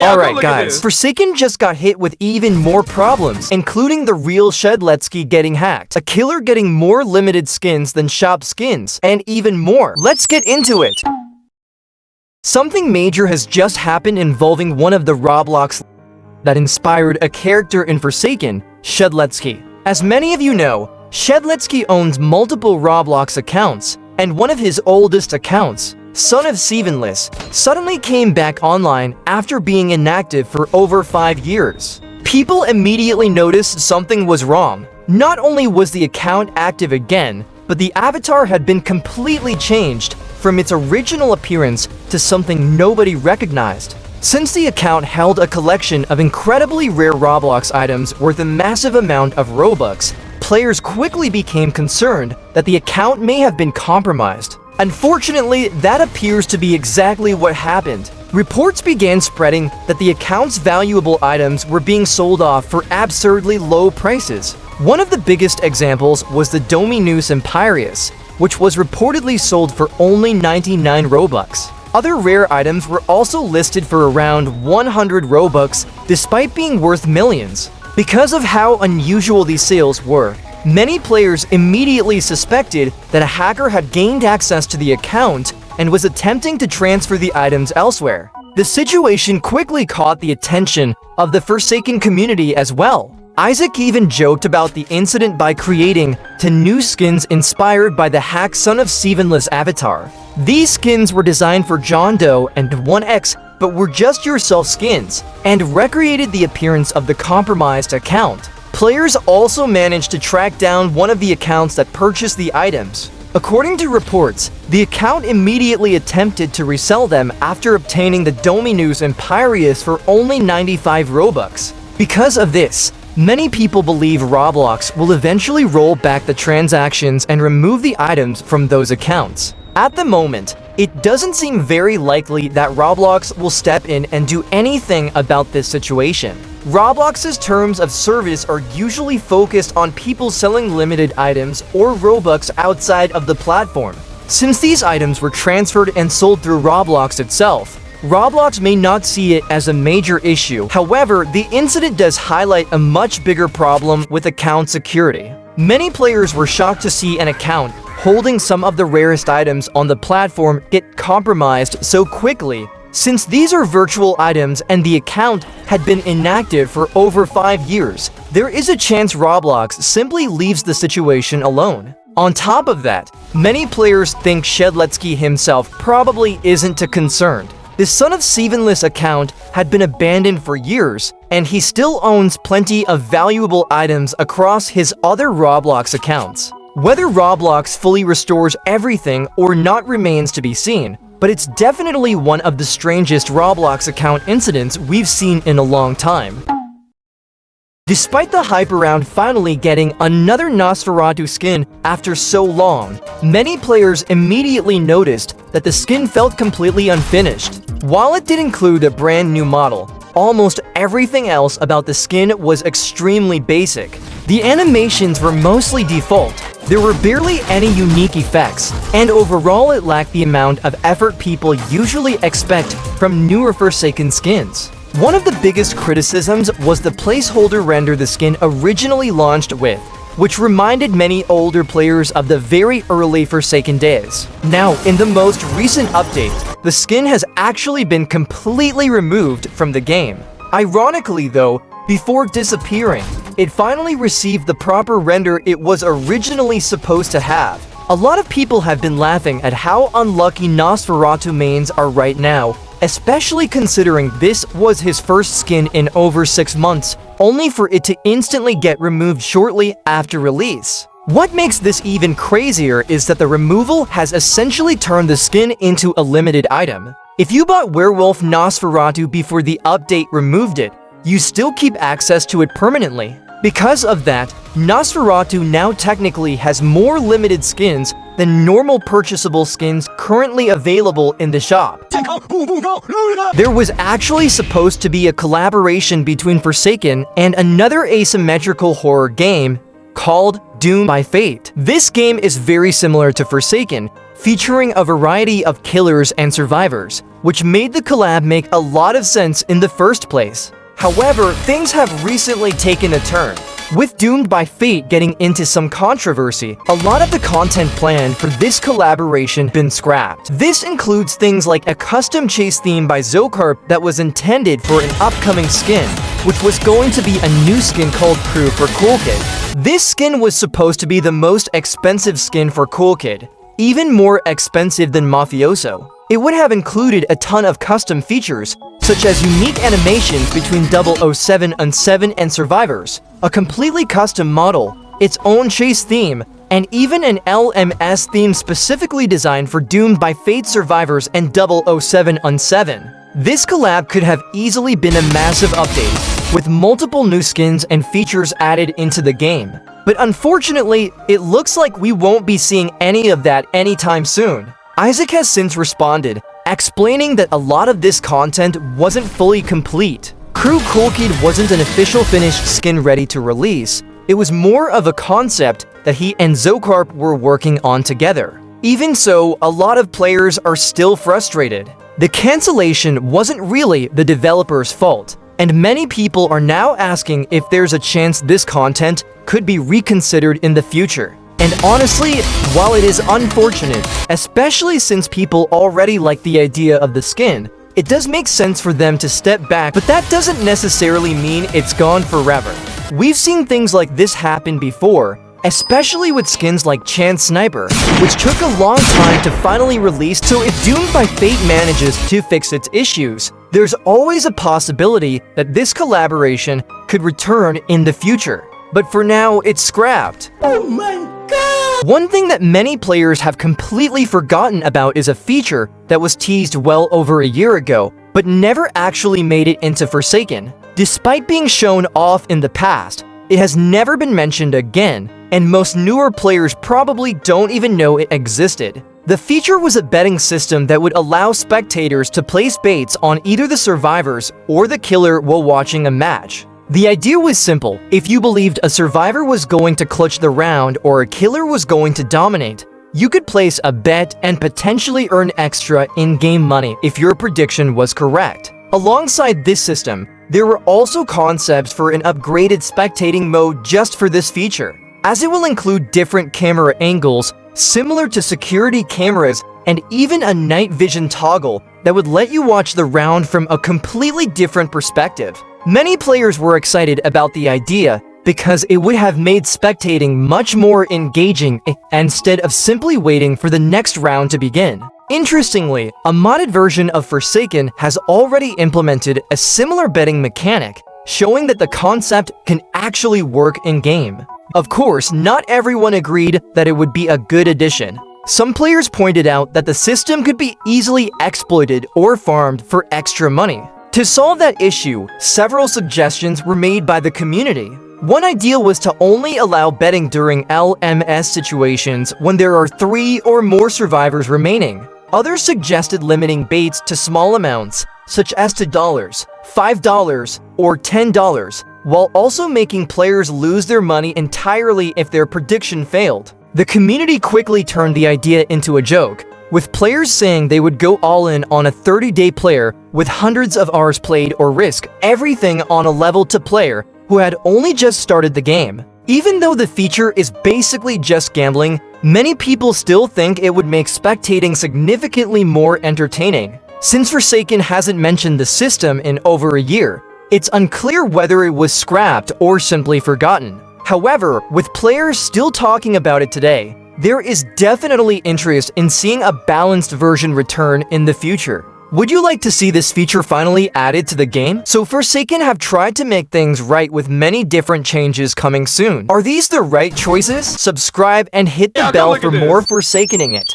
Alright guys, Forsaken just got hit with even more problems, including the real Shedletsky getting hacked, a killer getting more limited skins than shop skins, and even more. Let's get into it! Something major has just happened involving one of the Roblox that inspired a character in Forsaken, Shedletsky. As many of you know, Shedletsky owns multiple Roblox accounts, and one of his oldest accounts, Son of Sevenless, suddenly came back online after being inactive for over 5 years. People immediately noticed something was wrong. Not only was the account active again, but the avatar had been completely changed from its original appearance to something nobody recognized. Since the account held a collection of incredibly rare Roblox items worth a massive amount of Robux, players quickly became concerned that the account may have been compromised. Unfortunately, that appears to be exactly what happened. Reports began spreading that the account's valuable items were being sold off for absurdly low prices. One of the biggest examples was the Dominus Imperius, which was reportedly sold for only 99 Robux. Other rare items were also listed for around 100 Robux, despite being worth millions. Because of how unusual these sales were, many players immediately suspected that a hacker had gained access to the account and was attempting to transfer the items elsewhere. The situation quickly caught the attention of the Forsaken community as well. Isaac even joked about the incident by creating 10 new skins inspired by the hacked Son of Sevenless avatar. These skins were designed for John Doe and 1X, but were just yourself skins, and recreated the appearance of the compromised account. Players also managed to track down one of the accounts that purchased the items. According to reports, the account immediately attempted to resell them after obtaining the Dominus Imperius for only 95 Robux. Because of this, many people believe Roblox will eventually roll back the transactions and remove the items from those accounts. At the moment, it doesn't seem very likely that Roblox will step in and do anything about this situation. Roblox's terms of service are usually focused on people selling limited items or Robux outside of the platform. Since these items were transferred and sold through Roblox itself, Roblox may not see it as a major issue. However, the incident does highlight a much bigger problem with account security. Many players were shocked to see an account holding some of the rarest items on the platform get compromised so quickly. Since these are virtual items and the account had been inactive for over 5 years, there is a chance Roblox simply leaves the situation alone. On top of that, many players think Shedletsky himself probably isn't too concerned. The Son of Sevenless account had been abandoned for years, and he still owns plenty of valuable items across his other Roblox accounts. Whether Roblox fully restores everything or not remains to be seen, but it's definitely one of the strangest Roblox account incidents we've seen in a long time. Despite the hype around finally getting another Nosferatu skin after so long, many players immediately noticed that the skin felt completely unfinished. While it did include a brand new model, almost everything else about the skin was extremely basic. The animations were mostly default, there were barely any unique effects, and overall it lacked the amount of effort people usually expect from newer Forsaken skins. One of the biggest criticisms was the placeholder render the skin originally launched with, which reminded many older players of the very early Forsaken days. Now, in the most recent update, the skin has actually been completely removed from the game. Ironically though, before disappearing, it finally received the proper render it was originally supposed to have. A lot of people have been laughing at how unlucky Nosferatu mains are right now, especially considering this was his first skin in over 6 months, only for it to instantly get removed shortly after release. What makes this even crazier is that the removal has essentially turned the skin into a limited item. If you bought Werewolf Nosferatu before the update removed it, you still keep access to it permanently. Because of that, Nosferatu now technically has more limited skins than normal purchasable skins currently available in the shop. There was actually supposed to be a collaboration between Forsaken and another asymmetrical horror game called Doom by Fate. This game is very similar to Forsaken, featuring a variety of killers and survivors, which made the collab make a lot of sense in the first place. However, things have recently taken a turn. With Doomed by Fate getting into some controversy, a lot of the content planned for this collaboration been scrapped. This includes things like a custom chase theme by Zocarp that was intended for an upcoming skin, which was going to be a new skin called Crew for Cool Kid. This skin was supposed to be the most expensive skin for Cool Kid, even more expensive than Mafioso. It would have included a ton of custom features, such as unique animations between 007 and survivors, a completely custom model, its own chase theme, and even an LMS theme specifically designed for Doomed by Fate survivors and 007 Unseen. This collab could have easily been a massive update, with multiple new skins and features added into the game. But unfortunately, it looks like we won't be seeing any of that anytime soon. Isaac has since responded, explaining that a lot of this content wasn't fully complete. Crew Cool Kid wasn't an official finished skin ready to release. It was more of a concept that he and Zocarp were working on together. Even so, a lot of players are still frustrated. The cancellation wasn't really the developer's fault, and many people are now asking if there's a chance this content could be reconsidered in the future. And honestly, while it is unfortunate, especially since people already like the idea of the skin, it does make sense for them to step back, but that doesn't necessarily mean it's gone forever. We've seen things like this happen before, especially with skins like Chance Sniper, which took a long time to finally release. So if Doomed by Fate manages to fix its issues, there's always a possibility that this collaboration could return in the future. But for now, it's scrapped. Oh my god! One thing that many players have completely forgotten about is a feature that was teased well over a year ago, but never actually made it into Forsaken. Despite being shown off in the past, it has never been mentioned again, and most newer players probably don't even know it existed. The feature was a betting system that would allow spectators to place baits on either the survivors or the killer while watching a match. The idea was simple. If you believed a survivor was going to clutch the round or a killer was going to dominate, you could place a bet and potentially earn extra in-game money if your prediction was correct. Alongside this system, there were also concepts for an upgraded spectating mode just for this feature, as it will include different camera angles similar to security cameras and even a night vision toggle that would let you watch the round from a completely different perspective. Many players were excited about the idea because it would have made spectating much more engaging instead of simply waiting for the next round to begin. Interestingly, a modded version of Forsaken has already implemented a similar betting mechanic, showing that the concept can actually work in-game. Of course, not everyone agreed that it would be a good addition. Some players pointed out that the system could be easily exploited or farmed for extra money. To solve that issue, several suggestions were made by the community. One idea was to only allow betting during LMS situations when there are 3 or more survivors remaining. Others suggested limiting baits to small amounts, such as to $, $5, or $10, while also making players lose their money entirely if their prediction failed. The community quickly turned the idea into a joke, with players saying they would go all in on a 30-day player with hundreds of hours played or risk everything on a level to player who had only just started the game. Even though the feature is basically just gambling, many people still think it would make spectating significantly more entertaining. Since Forsaken hasn't mentioned the system in over a year, it's unclear whether it was scrapped or simply forgotten. However, with players still talking about it today, there is definitely interest in seeing a balanced version return in the future. Would you like to see this feature finally added to the game? So Forsaken have tried to make things right with many different changes coming soon. Are these the right choices? Subscribe and hit the bell for more Forsakening it.